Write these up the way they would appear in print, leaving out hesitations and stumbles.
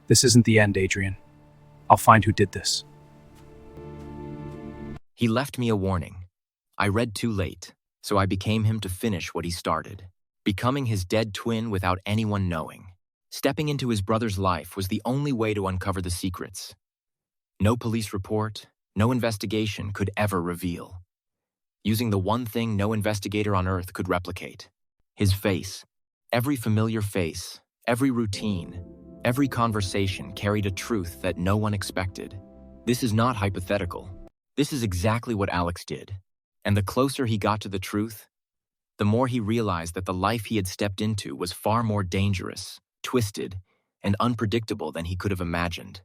This isn't the end, Adrian. I'll find who did this. He left me a warning. I read too late, so I became him to finish what he started, becoming his dead twin without anyone knowing. Stepping into his brother's life was the only way to uncover the secrets. No police report, no investigation could ever reveal. Using the one thing no investigator on Earth could replicate. His face. Every familiar face, every routine, every conversation carried a truth that no one expected. This is not hypothetical. This is exactly what Alex did. And the closer he got to the truth, the more he realized that the life he had stepped into was far more dangerous, twisted, and unpredictable than he could have imagined.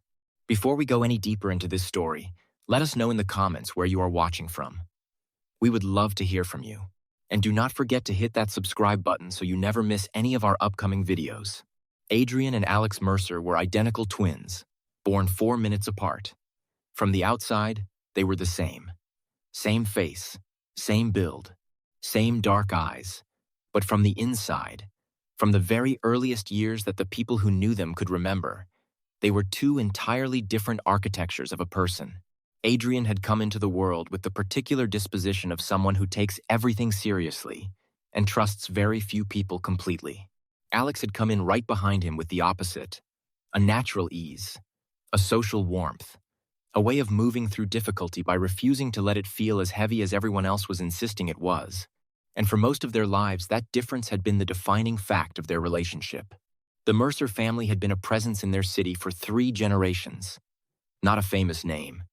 Before we go any deeper into this story, let us know in the comments where you are watching from. We would love to hear from you. And do not forget to hit that subscribe button so you never miss any of our upcoming videos. Adrian and Alex Mercer were identical twins, born 4 minutes apart. From the outside, they were the same. Same face, same build, same dark eyes. But from the inside, from the very earliest years that the people who knew them could remember, they were two entirely different architectures of a person. Adrian had come into the world with the particular disposition of someone who takes everything seriously and trusts very few people completely. Alex had come in right behind him with the opposite, a natural ease, a social warmth, a way of moving through difficulty by refusing to let it feel as heavy as everyone else was insisting it was. And for most of their lives, that difference had been the defining fact of their relationship. The Mercer family had been a presence in their city for 3 generations. Not a famous name.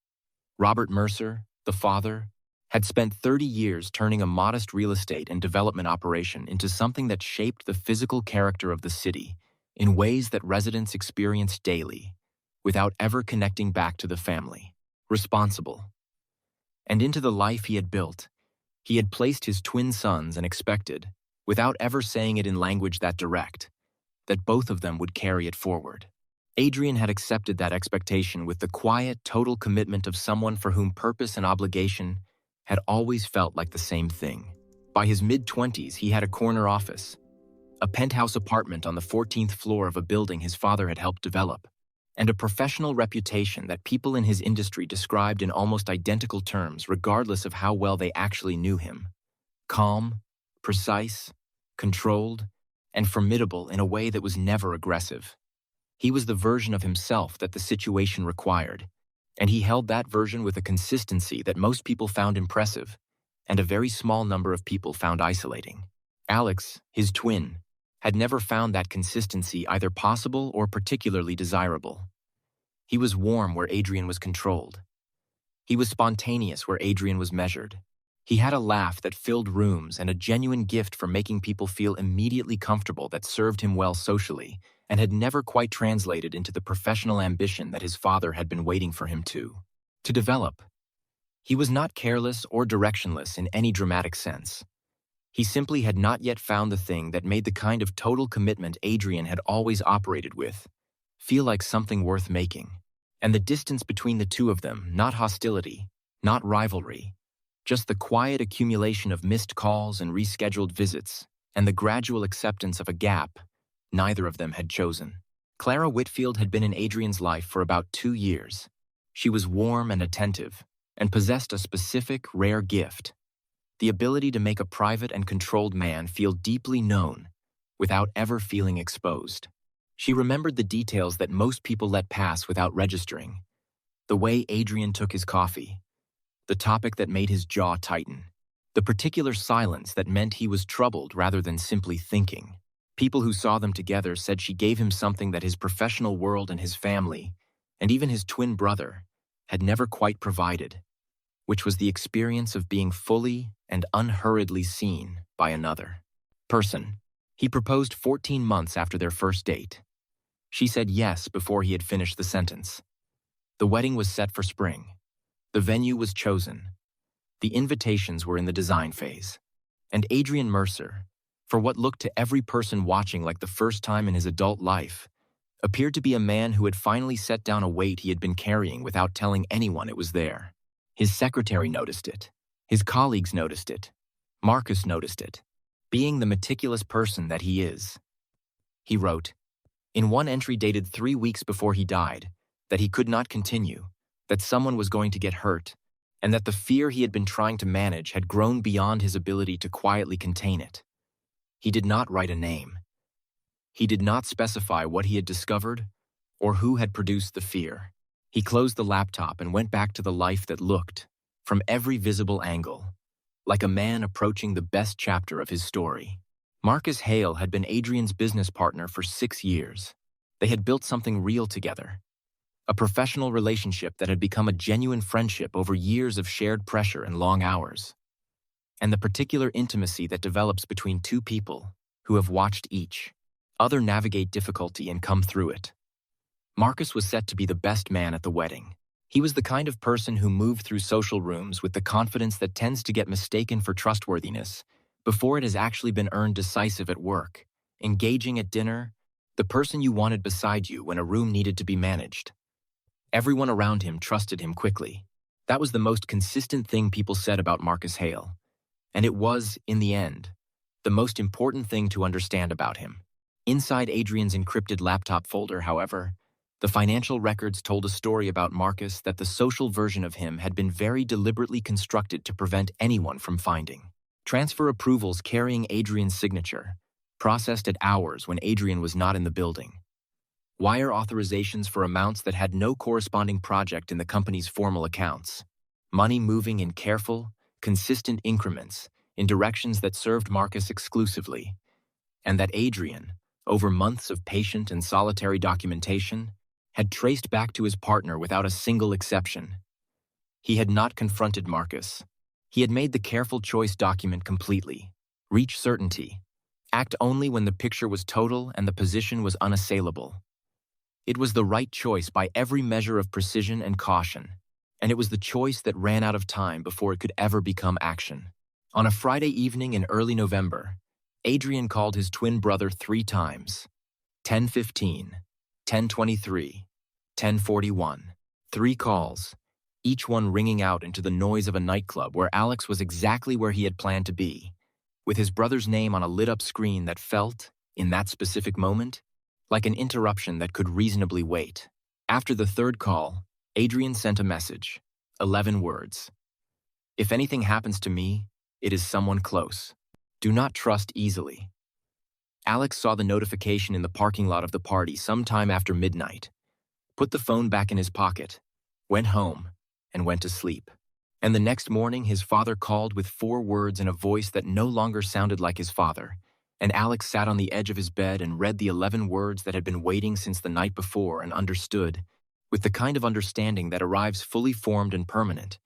Robert Mercer, the father, had spent 30 years turning a modest real estate and development operation into something that shaped the physical character of the city in ways that residents experienced daily, without ever connecting back to the family. Responsible. And into the life he had built, he had placed his twin sons and expected, without ever saying it in language that direct, that both of them would carry it forward. Adrian had accepted that expectation with the quiet, total commitment of someone for whom purpose and obligation had always felt like the same thing. By his mid-20s, he had a corner office, a penthouse apartment on the 14th floor of a building his father had helped develop, and a professional reputation that people in his industry described in almost identical terms regardless of how well they actually knew him. Calm, precise, controlled, and formidable in a way that was never aggressive. He was the version of himself that the situation required, and he held that version with a consistency that most people found impressive, and a very small number of people found isolating. Alex, his twin, had never found that consistency either possible or particularly desirable. He was warm where Adrian was controlled. He was spontaneous where Adrian was measured. He had a laugh that filled rooms and a genuine gift for making people feel immediately comfortable that served him well socially, and had never quite translated into the professional ambition that his father had been waiting for him to develop. He was not careless or directionless in any dramatic sense. He simply had not yet found the thing that made the kind of total commitment Adrian had always operated with feel like something worth making. And the distance between the two of them, not hostility, not rivalry, just the quiet accumulation of missed calls and rescheduled visits, and the gradual acceptance of a gap neither of them had chosen. Clara Whitfield had been in Adrian's life for about 2 years. She was warm and attentive, and possessed a specific, rare gift: the ability to make a private and controlled man feel deeply known without ever feeling exposed. She remembered the details that most people let pass without registering: the way Adrian took his coffee, the topic that made his jaw tighten, the particular silence that meant he was troubled rather than simply thinking. People who saw them together said she gave him something that his professional world and his family, and even his twin brother, had never quite provided, which was the experience of being fully and unhurriedly seen by another person. He proposed 14 months after their first date. She said yes before he had finished the sentence. The wedding was set for spring. The venue was chosen. The invitations were in the design phase. And Adrian Mercer, for what looked to every person watching like the first time in his adult life, appeared to be a man who had finally set down a weight he had been carrying without telling anyone it was there. His secretary noticed it. His colleagues noticed it. Markus noticed it. Being the meticulous person that he is, he wrote, In one entry dated 3 weeks before he died, that he could not continue, that someone was going to get hurt, and that the fear he had been trying to manage had grown beyond his ability to quietly contain it. He did not write a name. He did not specify what he had discovered or who had produced the fear. He closed the laptop and went back to the life that looked, from every visible angle, like a man approaching the best chapter of his story. Markus Hale had been Adrian's business partner for 6 years. They had built something real together, a professional relationship that had become a genuine friendship over years of shared pressure and long hours. And the particular intimacy that develops between two people who have watched each other navigate difficulty and come through it. Markus was set to be the best man at the wedding. He was the kind of person who moved through social rooms with the confidence that tends to get mistaken for trustworthiness before it has actually been earned decisive at work, engaging at dinner, the person you wanted beside you when a room needed to be managed. Everyone around him trusted him quickly. That was the most consistent thing people said about Markus Hale. And it was, in the end, the most important thing to understand about him. Inside Adrian's encrypted laptop folder, however, the financial records told a story about Markus that the social version of him had been very deliberately constructed to prevent anyone from finding. Transfer approvals carrying Adrian's signature, processed at hours when Adrian was not in the building. Wire authorizations for amounts that had no corresponding project in the company's formal accounts. Money moving in careful, consistent increments in directions that served Markus exclusively. And that Adrian, over months of patient and solitary documentation, had traced back to his partner without a single exception. He had not confronted Markus. He had made the careful choice document completely, reach certainty, act only when the picture was total and the position was unassailable. It was the right choice by every measure of precision and caution, and it was the choice that ran out of time before it could ever become action. On a Friday evening in early November, Adrian called his twin brother 3 times. 10:15, 10:23, 10:41. 3 calls, each one ringing out into the noise of a nightclub where Alex was exactly where he had planned to be, with his brother's name on a lit-up screen that felt, in that specific moment, like an interruption that could reasonably wait. After the 3rd call, Adrian sent a message, 11 words. If anything happens to me, it is someone close. Do not trust easily. Alex saw the notification in the parking lot of the party sometime after midnight, put the phone back in his pocket, went home, and went to sleep. And the next morning, his father called with 4 words in a voice that no longer sounded like his father, and Alex sat on the edge of his bed and read the 11 words that had been waiting since the night before and understood, with the kind of understanding that arrives fully formed and permanent,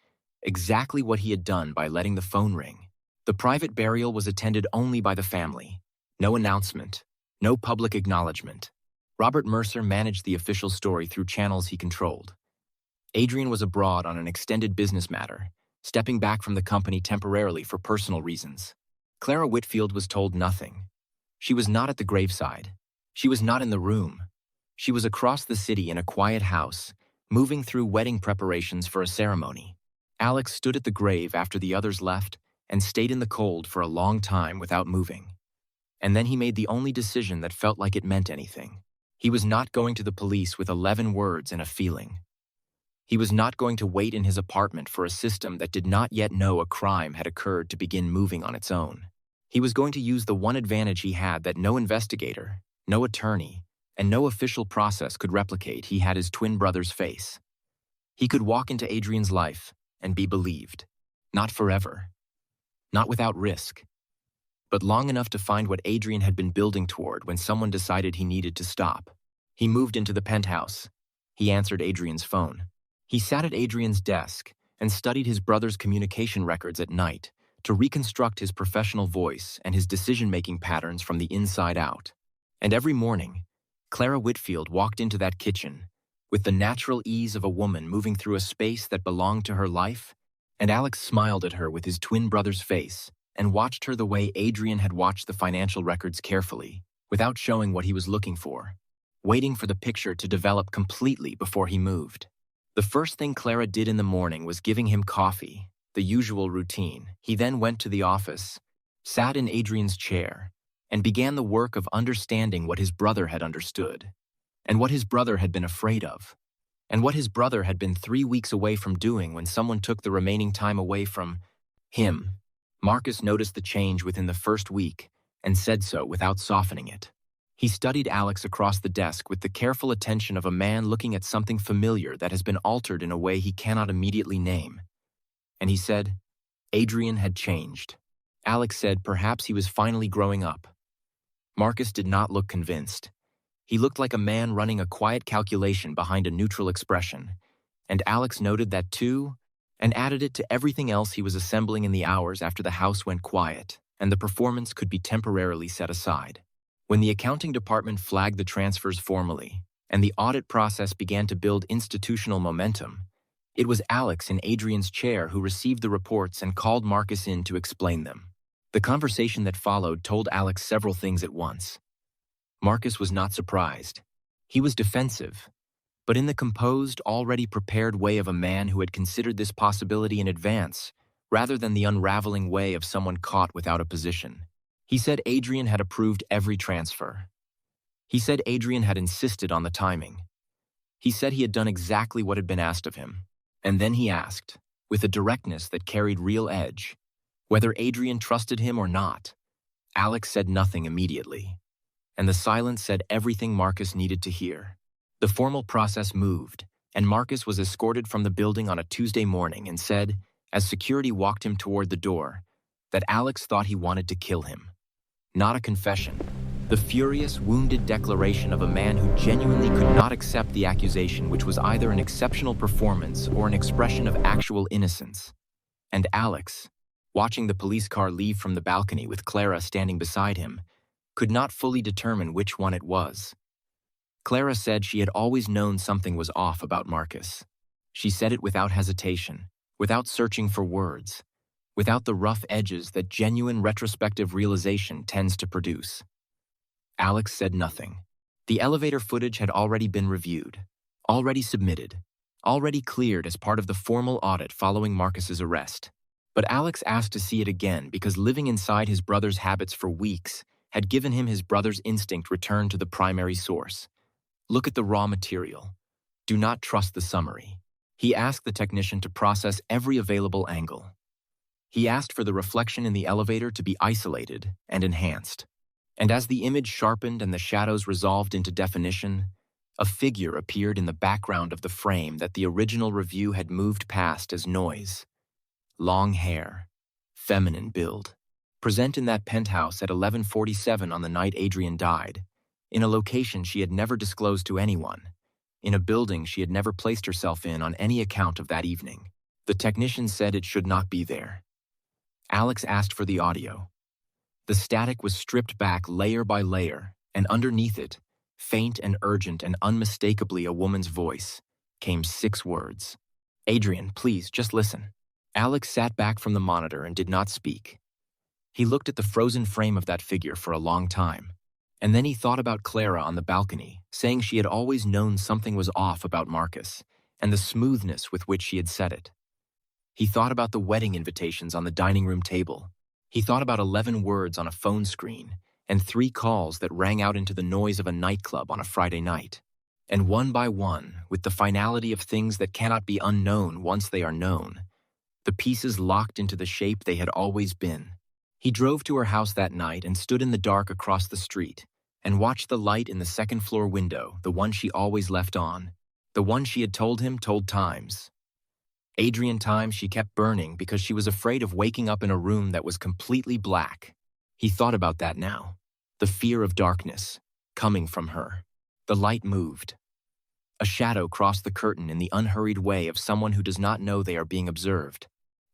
exactly what he had done by letting the phone ring. The private burial was attended only by the family. No announcement, no public acknowledgement. Robert Mercer managed the official story through channels he controlled. Adrian was abroad on an extended business matter, stepping back from the company temporarily for personal reasons. Clara Whitfield was told nothing. She was not at the graveside. She was not in the room. She was across the city in a quiet house, moving through wedding preparations for a ceremony. Alex stood at the grave after the others left and stayed in the cold for a long time without moving. And then he made the only decision that felt like it meant anything. He was not going to the police with 11 words and a feeling. He was not going to wait in his apartment for a system that did not yet know a crime had occurred to begin moving on its own. He was going to use the one advantage he had that no investigator, no attorney, and no official process could replicate. He had his twin brother's face. He could walk into Adrian's life and be believed. Not forever. Not without risk. But long enough to find what Adrian had been building toward when someone decided he needed to stop. He moved into the penthouse. He answered Adrian's phone. He sat at Adrian's desk and studied his brother's communication records at night to reconstruct his professional voice and his decision-making patterns from the inside out. And every morning, Clara Whitfield walked into that kitchen with the natural ease of a woman moving through a space that belonged to her life, and Alex smiled at her with his twin brother's face and watched her the way Adrian had watched the financial records carefully, without showing what he was looking for, waiting for the picture to develop completely before he moved. The first thing Clara did in the morning was giving him coffee, the usual routine. He then went to the office, sat in Adrian's chair, and began the work of understanding what his brother had understood, and what his brother had been afraid of, and what his brother had been 3 weeks away from doing when someone took the remaining time away from him. Markus noticed the change within the first week and said so without softening it. He studied Alex across the desk with the careful attention of a man looking at something familiar that has been altered in a way he cannot immediately name. And he said, Adrian had changed. Alex said perhaps he was finally growing up. Markus did not look convinced. He looked like a man running a quiet calculation behind a neutral expression, and Alex noted that too, and added it to everything else he was assembling in the hours after the house went quiet, and the performance could be temporarily set aside. When the accounting department flagged the transfers formally, and the audit process began to build institutional momentum, it was Alex in Adrian's chair who received the reports and called Markus in to explain them. The conversation that followed told Alex several things at once. Markus was not surprised. He was defensive, but in the composed, already prepared way of a man who had considered this possibility in advance, rather than the unraveling way of someone caught without a position. He said Adrian had approved every transfer. He said Adrian had insisted on the timing. He said he had done exactly what had been asked of him. And then he asked, with a directness that carried real edge, whether Adrian trusted him or not. Alex said nothing immediately, and the silence said everything Markus needed to hear. The formal process moved, and Markus was escorted from the building on a Tuesday morning and said, as security walked him toward the door, that Alex thought he wanted to kill him. Not a confession. The furious, wounded declaration of a man who genuinely could not accept the accusation, which was either an exceptional performance or an expression of actual innocence. And Alex, watching the police car leave from the balcony with Clara standing beside him, could not fully determine which one it was. Clara said she had always known something was off about Markus. She said it without hesitation, without searching for words, without the rough edges that genuine retrospective realization tends to produce. Alex said nothing. The elevator footage had already been reviewed, already submitted, already cleared as part of the formal audit following Markus's arrest. But Alex asked to see it again because living inside his brother's habits for weeks had given him his brother's instinct return to the primary source. Look at the raw material. Do not trust the summary. He asked the technician to process every available angle. He asked for the reflection in the elevator to be isolated and enhanced. And as the image sharpened and the shadows resolved into definition, a figure appeared in the background of the frame that the original review had moved past as noise. Long hair, feminine build. Present in that penthouse at 11:47 on the night Adrian died, in a location she had never disclosed to anyone, in a building she had never placed herself in on any account of that evening. The technician said it should not be there. Alex asked for the audio. The static was stripped back layer by layer, and underneath it, faint and urgent and unmistakably a woman's voice, came 6 words. Adrian, please, just listen. Alex sat back from the monitor and did not speak. He looked at the frozen frame of that figure for a long time, and then he thought about Clara on the balcony, saying she had always known something was off about Markus, and the smoothness with which she had said it. He thought about the wedding invitations on the dining room table. He thought about 11 words on a phone screen, and 3 calls that rang out into the noise of a nightclub on a Friday night. And one by one, with the finality of things that cannot be unknown once they are known, the pieces locked into the shape they had always been. He drove to her house that night and stood in the dark across the street and watched the light in the second-floor window, the one she always left on, the one she had told him told times. Adrian times she kept burning because she was afraid of waking up in a room that was completely black. He thought about that now. The fear of darkness, coming from her. The light moved. A shadow crossed the curtain in the unhurried way of someone who does not know they are being observed.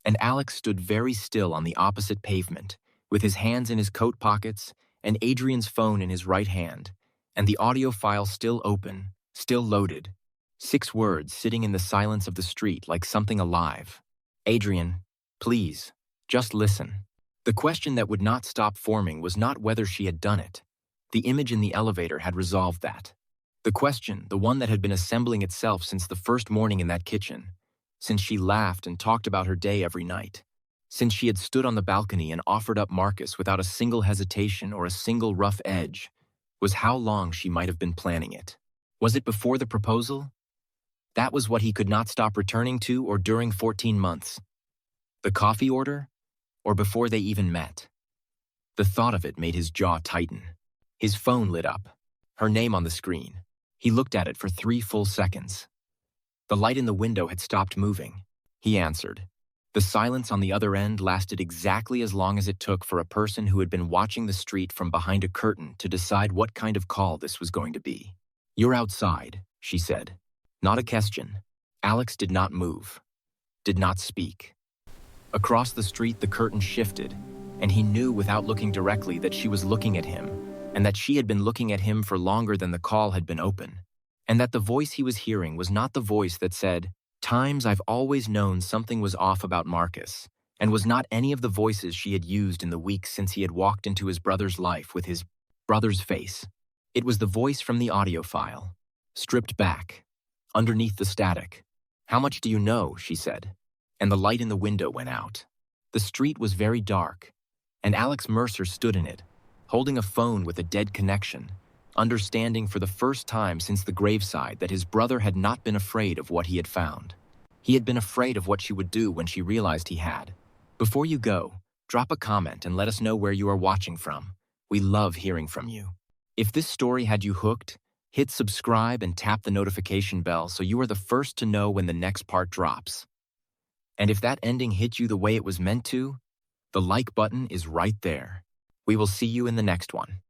And Alex stood very still on the opposite pavement, with his hands in his coat pockets and Adrian's phone in his right hand, and the audio file still open, still loaded. 6 words sitting in the silence of the street like something alive. Adrian, please, just listen. The question that would not stop forming was not whether she had done it. The image in the elevator had resolved that. The question, the one that had been assembling itself since the first morning in that kitchen, since she laughed and talked about her day every night, Since she had stood on the balcony and offered up Markus without a single hesitation or a single rough edge, was how long she might have been planning it. Was it before the proposal? That was what he could not stop returning to, or during 14 months. The coffee order? Or before they even met? The thought of it made his jaw tighten. His phone lit up, her name on the screen. He looked at it for 3 full seconds. The light in the window had stopped moving. He answered. The silence on the other end lasted exactly as long as it took for a person who had been watching the street from behind a curtain to decide what kind of call this was going to be. "You're outside," she said. Not a question. Alex did not move, did not speak. Across the street, the curtain shifted, and he knew without looking directly that she was looking at him, and that she had been looking at him for longer than the call had been open, and that the voice he was hearing was not the voice that said, "Times I've always known something was off about Markus," and was not any of the voices she had used in the weeks since he had walked into his brother's life with his brother's face. It was the voice from the audio file, stripped back, underneath the static. "How much do you know?" she said, and the light in the window went out. The street was very dark, and Alex Mercer stood in it, holding a phone with a dead connection, understanding for the first time since the graveside that his brother had not been afraid of what he had found. He had been afraid of what she would do when she realized he had. Before you go, drop a comment and let us know where you are watching from. We love hearing from you. If this story had you hooked, hit subscribe and tap the notification bell so you are the first to know when the next part drops. And if that ending hit you the way it was meant to, the like button is right there. We will see you in the next one.